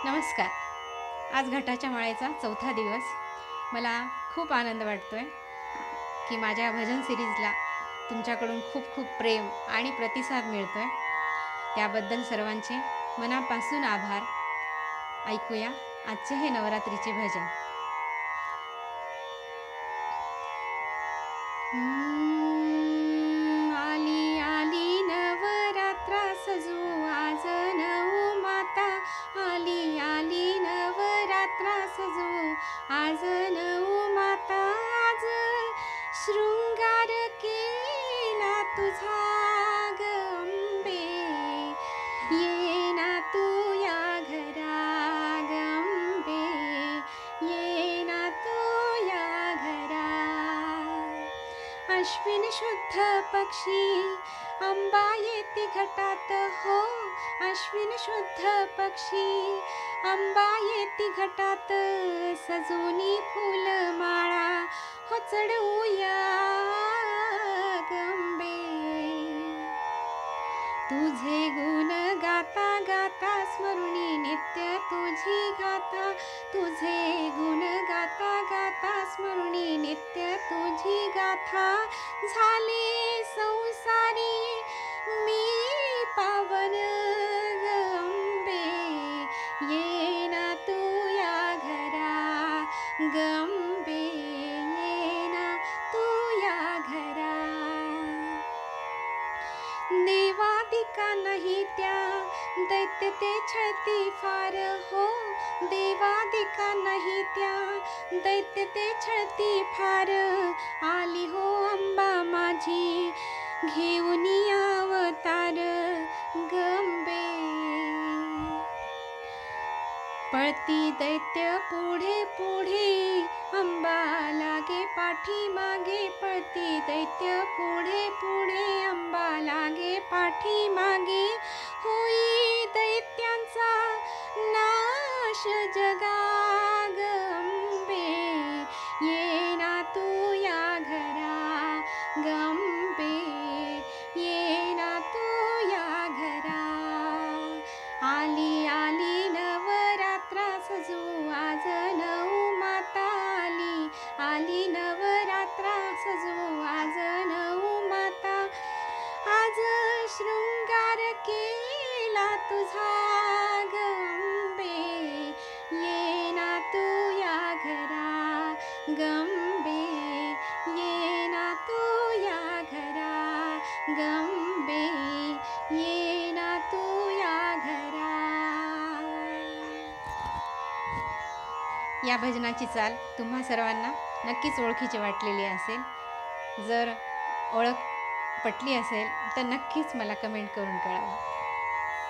नमस्कार. आज घटाच्या माळेचा चौथा दिवस. मला खूप आनंद वाटतोय की माझ्या भजन सिरीजला तुमच्याकडून खूप खूप प्रेम आणि प्रतिसाद मिळतोय. त्याबद्दल सर्वांचे मनापासून आभार. ऐकूया आजचे हे नवरात्रीचे भजन. आली आली नवरात्रा सजू आज नऊ माता. आली आली नवरात्रा सजू आज नऊ माता. आज शृंगार केला तुझा ग अंबे. ये ना तू या घरा ग अंबे. ये ना तू या घरा. अश्विन शुद्ध पक्षी अंबा येती घटात हो. अश्विन शुद्ध पक्षी अंबा येती घटात. सजूनी फुलमाळा हो चढवूया गंबे. तुझे गुण गाता गाता स्मरुणी नित्य तुझी गाथा. तुझे गुण गाता गाता स्मरुणी नित्य तुझी गाथा. झाले संसारी मी पावन गंबे. ये ना तू या घरा गंबे. ये ना तू या घरा. देवादिका नाही त्या दैत्य ते छळती फार हो. देवादिका नाही त्या दैत्य ते छळती फार. आली हो अंबा माझी घेऊन अवतार गंबे. पळती दैत्य पुढे पुढे अंबा लागे पाठी मागे. पळती दैत्य पुढे पुढे अंबा लागे पाठी मागे. होई दैत्यांचा नाश जगा गंबे. ये ना तू या घरा गंबे. ये ना तू या घरा. आली आली नवरात्रा सजू आज नऊ माता. आली आली नवरात्रा सजू आज नऊ माता. आज शृंगार केला तुझा गंबे. ये ना तू या घरा गंबे. ये ना तू या घरा गंबे. ये ना तू या घरा. या भजनाची चाल तुम्हा सर्वांना नक्कीच ओळखीची वाटलेली असेल. जर ओळख पटली असेल तर नक्कीच मला कमेंट करून कळवा.